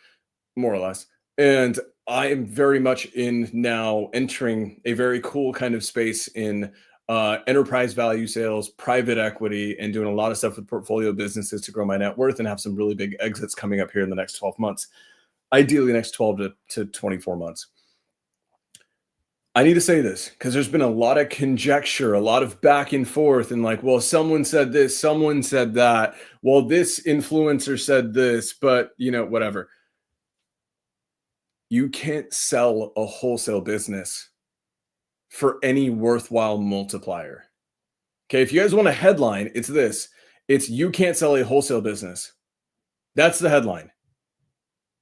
more or less. And I am very much in now entering a very cool kind of space in enterprise value sales, private equity, and doing a lot of stuff with portfolio businesses to grow my net worth and have some really big exits coming up here in the next 12 months. Ideally, the next 12 to 24 months. I need to say this because there's been a lot of conjecture, a lot of back and forth, and like, well, someone said this, someone said that. Well, this influencer said this, but whatever. You can't sell a wholesale business for any worthwhile multiplier. Okay, if you guys want a headline, it's this. It's you can't sell a wholesale business. That's the headline.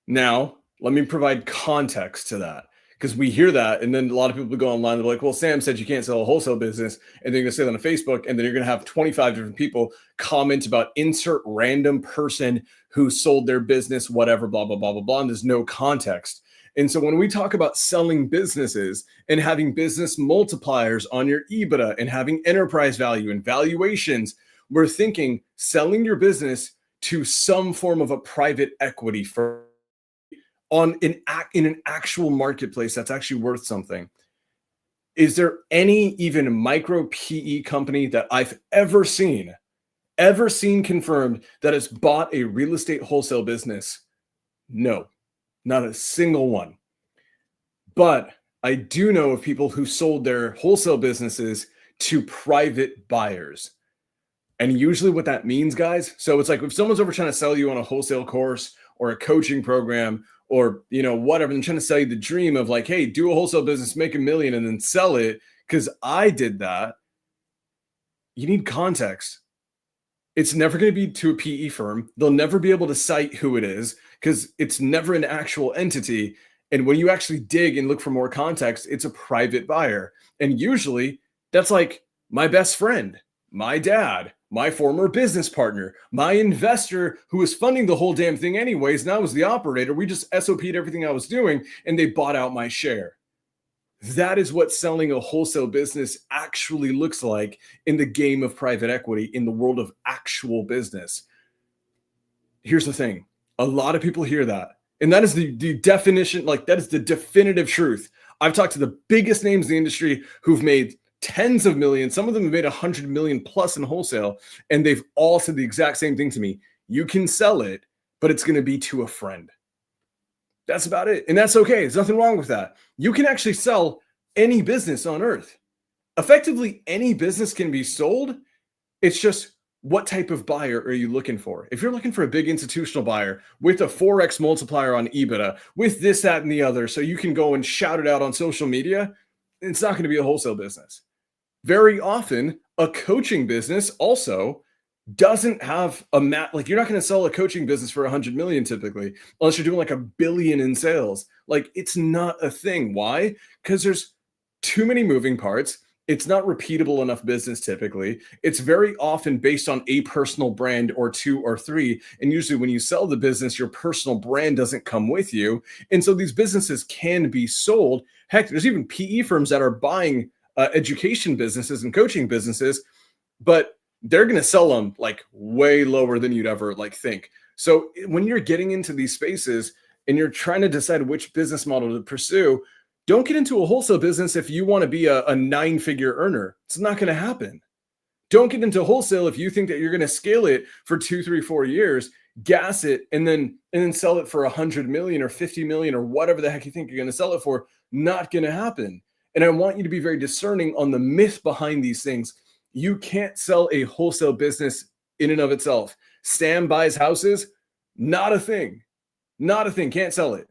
Now, let me provide context to that. Because we hear that, and then a lot of people go online, they're like, well, Sam said you can't sell a wholesale business, and they're going to say that on Facebook, and then you're going to have 25 different people comment about insert random person who sold their business, whatever, blah, blah, blah, blah, blah, and there's no context. And so when we talk about selling businesses and having business multipliers on your EBITDA and having enterprise value and valuations, we're thinking selling your business to some form of a private equity firm in an actual marketplace that's actually worth something. Is there any even micro PE company that I've ever seen confirmed that has bought a real estate wholesale business? No, not a single one. But I do know of people who sold their wholesale businesses to private buyers. And usually what that means, guys, so it's like if someone's over trying to sell you on a wholesale course or a coaching program or, whatever, and trying to sell you the dream of like, hey, do a wholesale business, make $1 million and then sell it because I did that. You need context. It's never going to be to a PE firm. They'll never be able to cite who it is because it's never an actual entity. And when you actually dig and look for more context, it's a private buyer. And usually that's like my best friend, my dad, my former business partner, my investor who was funding the whole damn thing anyways. And I was the operator. We just SOP'd everything I was doing and they bought out my share. That is what selling a wholesale business actually looks like in the game of private equity, in the world of actual business. Here's the thing. A lot of people hear that. And that is the definition, like that is the definitive truth. I've talked to the biggest names in the industry who've made tens of millions. Some of them have made 100 million plus in wholesale. And they've all said the exact same thing to me. You can sell it, but it's going to be to a friend. That's about it. And that's okay. There's nothing wrong with that. You can actually sell any business on earth. Effectively, any business can be sold. It's just what type of buyer are you looking for? If you're looking for a big institutional buyer with a 4x multiplier on EBITDA, with this, that, and the other, so you can go and shout it out on social media, it's not going to be a wholesale business. Very often, a coaching business also doesn't have like you're not going to sell a coaching business for 100 million typically, unless you're doing like $1 billion in sales. Like it's not a thing. Why? Because there's too many moving parts. It's not repeatable enough business typically. It's very often based on a personal brand or two or three. And usually when you sell the business, your personal brand doesn't come with you. And so these businesses can be sold. Heck, there's even PE firms that are buying education businesses and coaching businesses, but they're going to sell them like way lower than you'd ever like think. So when you're getting into these spaces and you're trying to decide which business model to pursue, don't get into a wholesale business if you want to be a 9-figure earner. It's not going to happen. Don't get into wholesale if you think that you're going to scale it for 2, 3, 4 years, gas it, and then sell it for 100 million or 50 million or whatever the heck you think you're going to sell it for. Not going to happen. And I want you to be very discerning on the myth behind these things. You can't sell a wholesale business in and of itself. Sam buys houses, not a thing. Not a thing. Can't sell it.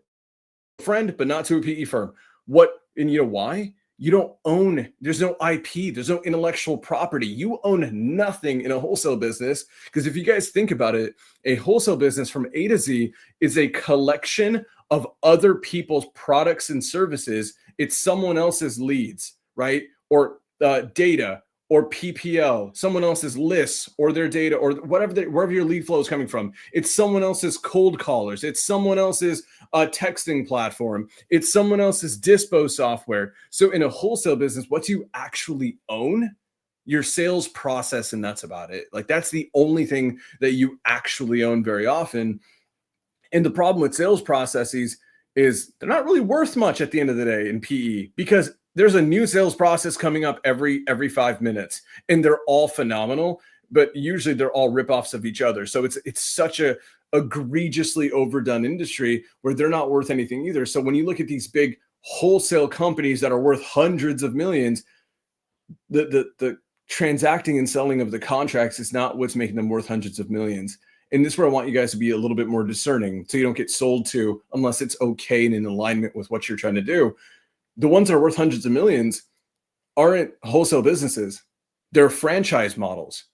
Friend, but not to a PE firm. What, and you know why? You don't own, there's no IP, there's no intellectual property. You own nothing in a wholesale business. Because if you guys think about it, a wholesale business from A to Z is a collection of other people's products and services. It's someone else's leads, right? Or data or PPL, someone else's lists or their data or wherever your lead flow is coming from. It's someone else's cold callers. It's someone else's texting platform. It's someone else's dispo software. So in a wholesale business, what do you actually own? Your sales process, and that's about it. Like that's the only thing that you actually own very often. And the problem with sales processes is they're not really worth much at the end of the day in PE because there's a new sales process coming up every 5 minutes, and they're all phenomenal, but usually they're all ripoffs of each other. So it's such a egregiously overdone industry where they're not worth anything either. So when you look at these big wholesale companies that are worth hundreds of millions, the transacting and selling of the contracts is not what's making them worth hundreds of millions. And this is where I want you guys to be a little bit more discerning so you don't get sold to unless it's okay and in alignment with what you're trying to do. The ones that are worth hundreds of millions aren't wholesale businesses. They're franchise models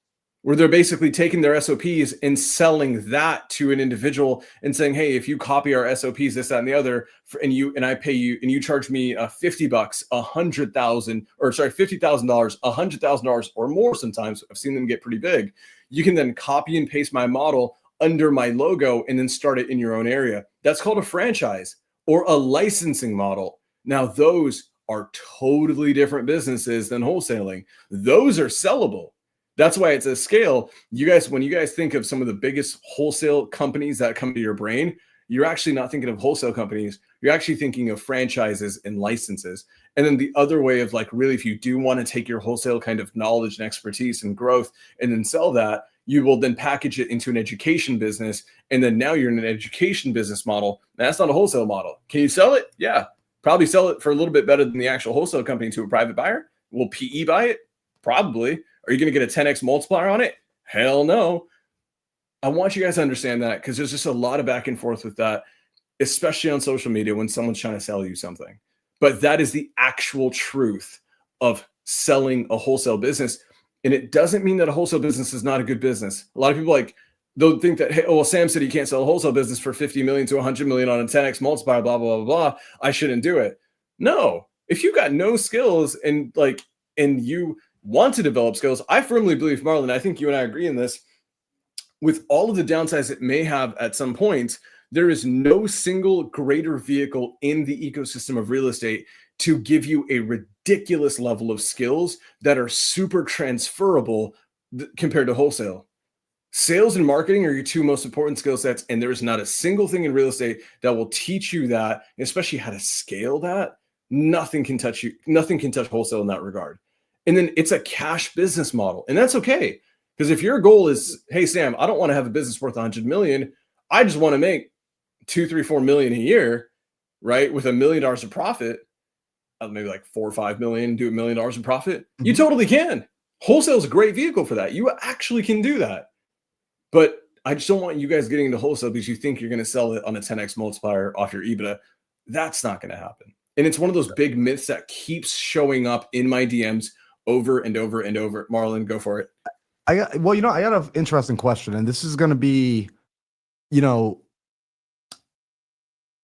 where they're basically taking their SOPs and selling that to an individual and saying, hey, if you copy our SOPs, this, that, and the other, and I pay you, and you charge me $50, $100,000, or sorry, $50,000, $100,000 or more. Sometimes I've seen them get pretty big. You can then copy and paste my model under my logo and then start it in your own area. That's called a franchise or a licensing model. Now, those are totally different businesses than wholesaling. Those are sellable. That's why it's a scale. You guys, when you guys think of some of the biggest wholesale companies that come to your brain, you're actually not thinking of wholesale companies. You're actually thinking of franchises and licenses. And then the other way of like, really, if you do want to take your wholesale kind of knowledge and expertise and growth and then sell that, you will then package it into an education business. And then now you're in an education business model. That's not a wholesale model. Can you sell it? Yeah. Probably sell it for a little bit better than the actual wholesale company to a private buyer. Will PE buy it? Probably. Are you going to get a 10x multiplier on it? Hell no. I want you guys to understand that because there's just a lot of back and forth with that, especially on social media when someone's trying to sell you something. But that is the actual truth of selling a wholesale business. And it doesn't mean that a wholesale business is not a good business. A lot of people they'll think that, hey, oh, well, Sam said he can't sell a wholesale business for 50 million to 100 million on a 10x multiplier, blah, blah, blah, blah. I shouldn't do it. No, if you've got no skills and you want to develop skills, I firmly believe, Marlon, I think you and I agree in this, with all of the downsides it may have at some points, there is no single greater vehicle in the ecosystem of real estate to give you a ridiculous level of skills that are super transferable compared to wholesale. Sales and marketing are your two most important skill sets, and there is not a single thing in real estate that will teach you that, especially how to scale that. Nothing can touch you. Nothing can touch wholesale in that regard. And then it's a cash business model, and that's okay. Because if your goal is, hey, Sam, I don't want to have a business worth 100 million. I just want to make 2, 3, 4 million a year, right? With $1 million of profit, maybe like 4 or 5 million, do $1 million in profit. Mm-hmm. You totally can. Wholesale is a great vehicle for that. You actually can do that. But I just don't want you guys getting into wholesale because you think you're going to sell it on a 10x multiplier off your EBITDA. That's not going to happen. And it's one of those big myths that keeps showing up in my DMs over and over and over. Marlon, go for it. I got an interesting question, and this is going to be,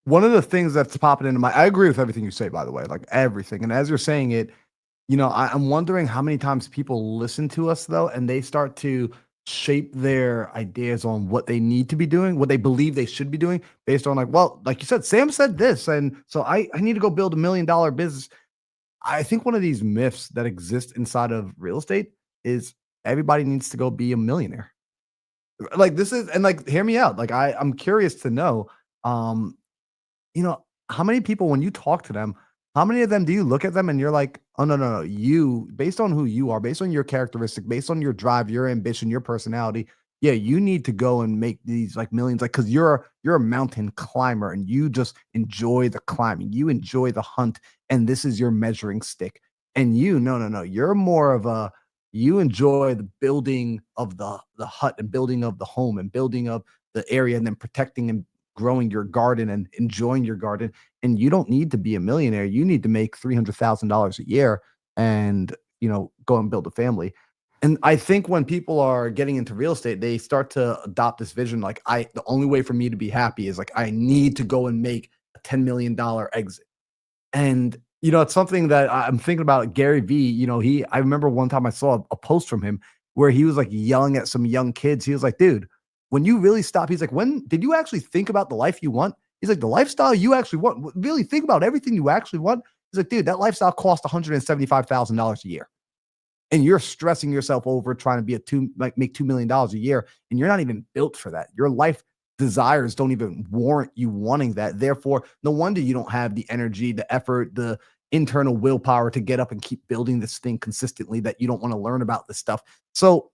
one of the things that's popping into I agree with everything you say, by the way, like everything. And as you're saying it, I'm wondering how many times people listen to us though, and they start to shape their ideas on what they need to be doing, what they believe they should be doing based on like you said, Sam said this. And so I need to go build $1 million business. I think one of these myths that exist inside of real estate is everybody needs to go be a millionaire. Like this is, and like, hear me out. Like I'm curious to know, how many people, when you talk to them, how many of them do you look at them and you're like, oh, no, you, based on who you are, based on your characteristic, based on your drive, your ambition, your personality, yeah, you need to go and make these like millions, like, because you're a mountain climber and you just enjoy the climbing, you enjoy the hunt, and this is your measuring stick. And no, you're more of you enjoy the building of the hut and building of the home and building of the area and then protecting and growing your garden and enjoying your garden. And you don't need to be a millionaire. You need to make $300,000 a year and, go and build a family. And I think when people are getting into real estate, they start to adopt this vision like, the only way for me to be happy is like I need to go and make a $10 million exit. And, it's something that I'm thinking about Gary Vee. I remember one time I saw a post from him where he was like yelling at some young kids. He was like, dude, when you really stop, he's like, when did you actually think about the life you want? He's like, the lifestyle you actually want, really think about everything you actually want. He's like, dude, that lifestyle costs $175,000 a year. And you're stressing yourself over trying to be make $2 million a year. And you're not even built for that. Your life desires don't even warrant you wanting that. Therefore, no wonder you don't have the energy, the effort, the internal willpower to get up and keep building this thing consistently, that you don't want to learn about this stuff. So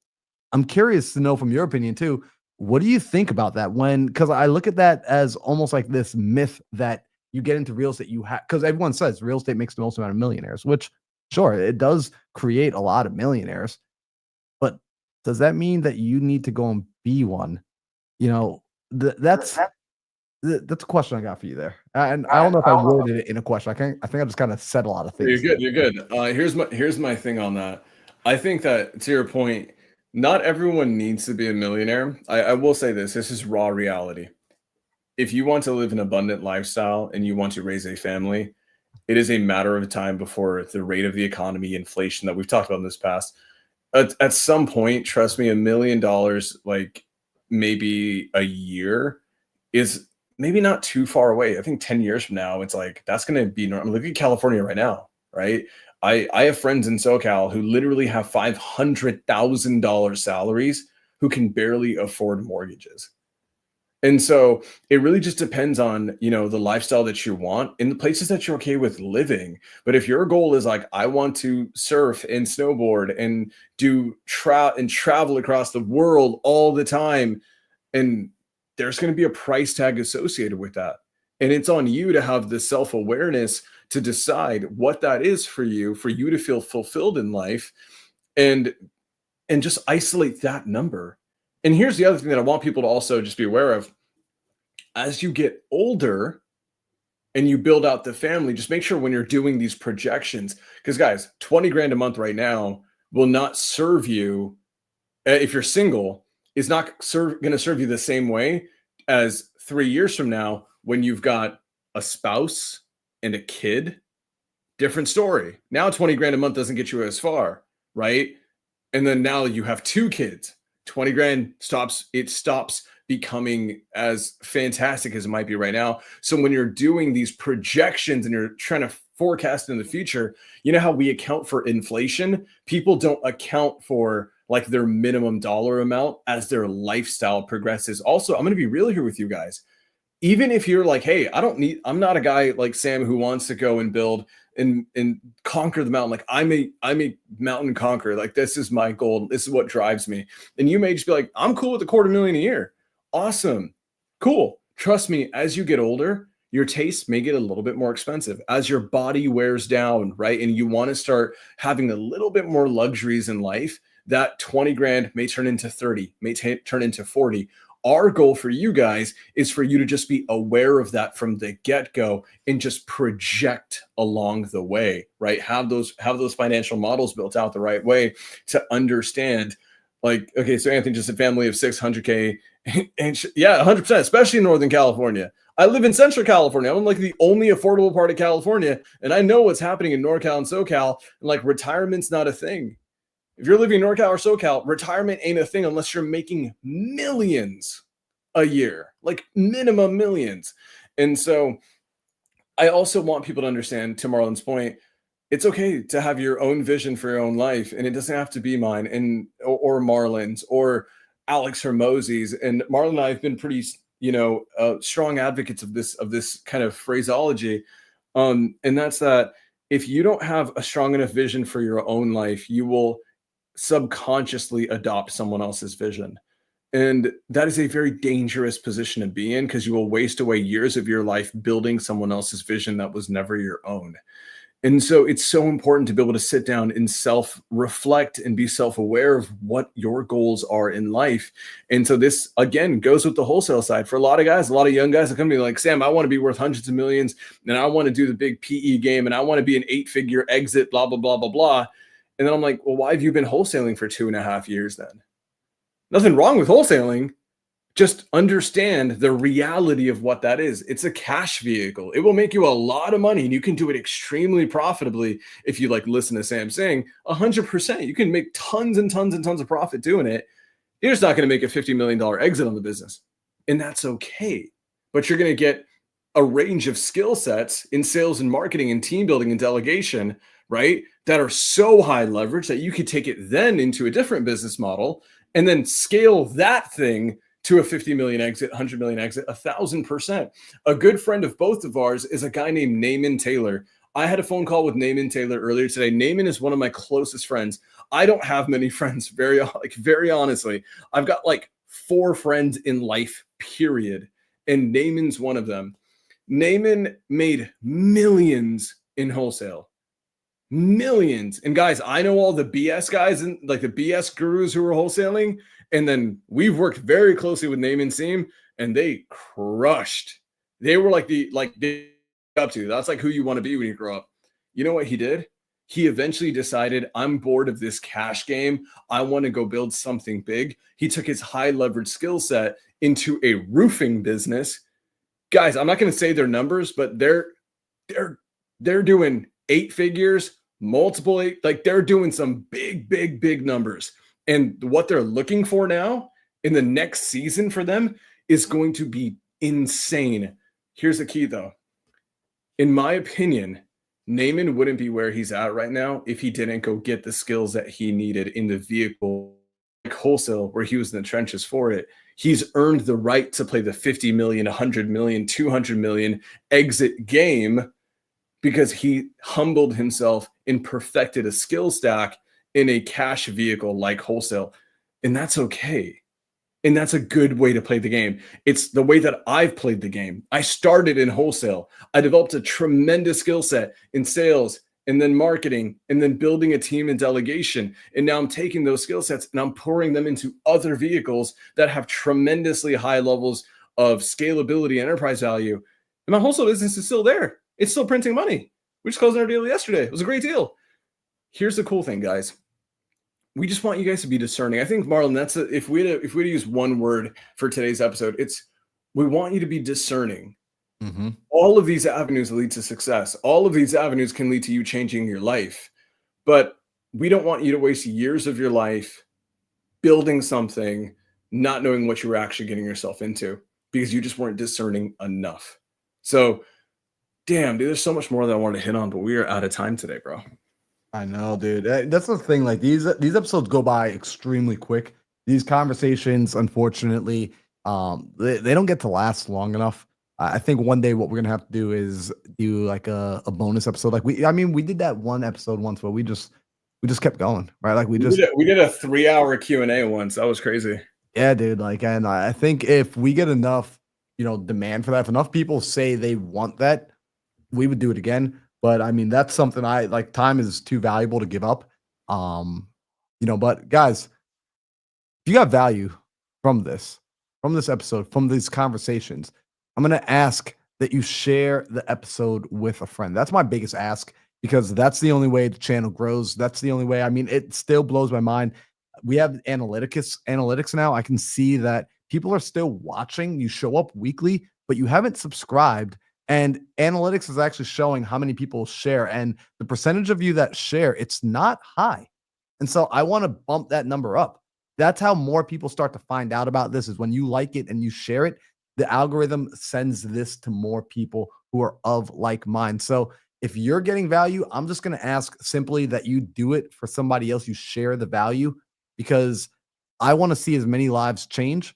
I'm curious to know from your opinion too, what do you think about that? Because I look at that as almost like this myth that you get into real estate, because everyone says real estate makes the most amount of millionaires, which sure, it does create a lot of millionaires, but does that mean that you need to go and be one? That's a question I got for you there. And I don't know if I worded it in a question. I think I just kind of said a lot of things. You're good. Here's my thing on that. I think that, to your point, not everyone needs to be a millionaire. I will say this is raw reality. If you want to live an abundant lifestyle and you want to raise a family, it is a matter of time before the rate of the economy, inflation that we've talked about in this past. At some point, trust me, $1 million, like maybe a year, is maybe not too far away. I think 10 years from now, it's like that's going to be normal. Look at California right now, right? I have friends in SoCal who literally have $500,000 salaries who can barely afford mortgages. And so it really just depends on, the lifestyle that you want and the places that you're okay with living. But if your goal is like, I want to surf and snowboard and do travel across the world all the time, and there's going to be a price tag associated with that. And it's on you to have the self-awareness to decide what that is for you to feel fulfilled in life, and just isolate that number. And here's the other thing that I want people to also just be aware of. As you get older and you build out the family, just make sure when you're doing these projections, because guys, 20 grand a month right now will not serve you, if you're single, is not going to serve you the same way as 3 years from now when you've got a spouse and a kid. Different story. Now 20 grand a month doesn't get you as far, right? And then now you have 2 kids. 20 grand stops becoming as fantastic as it might be right now. So when you're doing these projections and you're trying to forecast in the future, you know how we account for inflation? People don't account for like their minimum dollar amount as their lifestyle progresses. Also, I'm going to be real here with you guys. Even if you're like, hey, I'm not a guy like Sam who wants to go and build and conquer the mountain. Like I'm a mountain conqueror. Like this is my goal. This is what drives me. And you may just be like, I'm cool with $250,000 a year. Awesome. Cool. Trust me, as you get older, your tastes may get a little bit more expensive as your body wears down, right? And you want to start having a little bit more luxuries in life. That 20 grand may turn into 30, may turn into 40. Our goal for you guys is for you to just be aware of that from the get-go and just project along the way, right? Have those financial models built out the right way to understand, like, okay, so Anthony, just a family of 600K, and yeah, 100%, especially in Northern California. I live in Central California. I'm like the only affordable part of California, and I know what's happening in NorCal and SoCal, and like retirement's not a thing. If you're living in NorCal or SoCal, retirement ain't a thing unless you're making millions a year, like minimum millions. And so I also want people to understand, to Marlon's point, it's okay to have your own vision for your own life. And it doesn't have to be mine or Marlon's or Alex Hermosi's. And Marlon and I have been pretty, strong advocates of this kind of phraseology. And that's that if you don't have a strong enough vision for your own life, you will subconsciously adopt someone else's vision. And that is a very dangerous position to be in because you will waste away years of your life building someone else's vision that was never your own. And so it's so important to be able to sit down and self reflect and be self aware of what your goals are in life. And so this again goes with the wholesale side for a lot of guys, a lot of young guys that come to me like, Sam, I want to be worth hundreds of millions and I want to do the big PE game and I want to be an 8-figure exit, blah, blah, blah, blah, blah. And then I'm like, well, why have you been wholesaling for 2.5 years then? Nothing wrong with wholesaling. Just understand the reality of what that is. It's a cash vehicle. It will make you a lot of money and you can do it extremely profitably. If you like listen to Sam saying 100%, you can make tons and tons and tons of profit doing it. You're just not going to make a $50 million exit on the business. And that's okay. But you're going to get a range of skill sets in sales and marketing and team building and delegation, right? That are so high leverage that you could take it then into a different business model and then scale that thing to a 50 million exit, 100 million exit, 1,000%. A good friend of both of ours is a guy named Naaman Taylor. I had a phone call with Naaman Taylor earlier today. Naaman is one of my closest friends. I don't have many friends, very honestly. I've got like 4 friends in life, period. And Naaman's one of them. Naaman made millions in wholesale. Millions. And guys, I know all the BS guys and like the BS gurus who are wholesaling. And then we've worked very closely with Naaman's team and they crushed. They were like they up to. That's like who you want to be when you grow up. You know what he did? He eventually decided, I'm bored of this cash game. I want to go build something big. He took his high leverage skill set into a roofing business. Guys, I'm not going to say their numbers, but they're doing 8 figures, multiple 8, like they're doing some big numbers. And what they're looking for now in the next season for them is going to be insane. Here's the key though. In my opinion, Naaman wouldn't be where he's at right now if he didn't go get the skills that he needed in the vehicle like wholesale where he was in the trenches for it. He's earned the right to play the 50 million, 100 million, 200 million exit game because he humbled himself and perfected a skill stack in a cash vehicle like wholesale. And that's okay. And that's a good way to play the game. It's the way that I've played the game. I started in wholesale. I developed a tremendous skill set in sales and then marketing and then building a team and delegation. And now I'm taking those skill sets and I'm pouring them into other vehicles that have tremendously high levels of scalability, enterprise value. And my wholesale business is still there. It's still printing money. We just closed our deal yesterday. It was a great deal. Here's the cool thing, guys. We just want you guys to be discerning. I think, Marlon, if we had to use one word for today's episode, it's we want you to be discerning. Mm-hmm. All of these avenues lead to success. All of these avenues can lead to you changing your life. But we don't want you to waste years of your life building something, not knowing what you were actually getting yourself into because you just weren't discerning enough. So, damn, dude, there's so much more that I wanted to hit on, but we are out of time today, bro. I know, dude. That's the thing. Like these episodes go by extremely quick. These conversations, unfortunately, they don't get to last long enough. I think one day what we're gonna have to do is do like a bonus episode. Like we did that one episode once where we just kept going, right? Like we did a 3-hour Q&A once. That was crazy. Yeah, dude. Like, and I think if we get enough, demand for that, if enough people say they want that, we would do it again. But I mean, that's something I like. Time is too valuable to give up. But guys, if you got value from this episode, from these conversations, I'm going to ask that you share the episode with a friend. That's my biggest ask because that's the only way the channel grows. That's the only way. I mean, it still blows my mind. We have analytics now. I can see that people are still watching. You show up weekly, but you haven't subscribed. And analytics is actually showing how many people share. And the percentage of you that share, it's not high. And so I want to bump that number up. That's how more people start to find out about this is when you like it and you share it, the algorithm sends this to more people who are of like mind. So if you're getting value, I'm just going to ask simply that you do it for somebody else. You share the value because I want to see as many lives change.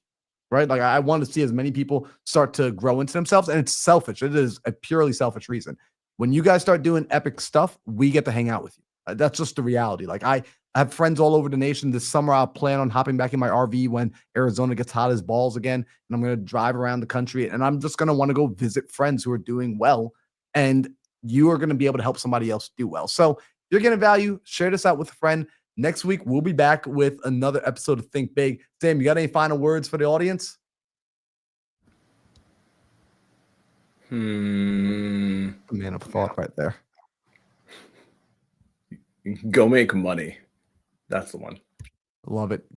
Right? Like I want to see as many people start to grow into themselves, and it's selfish. It is a purely selfish reason. When you guys start doing epic stuff, we get to hang out with you. That's just the reality. Like I have friends all over the nation. This summer, I'll plan on hopping back in my RV when Arizona gets hot as balls again, and I'm going to drive around the country, and I'm just going to want to go visit friends who are doing well. And you are going to be able to help somebody else do well. So if you're getting value, share this out with a friend. Next week, we'll be back with another episode of Think Big. Sam, you got any final words for the audience? Man of thought right there. Go make money. That's the one. Love it.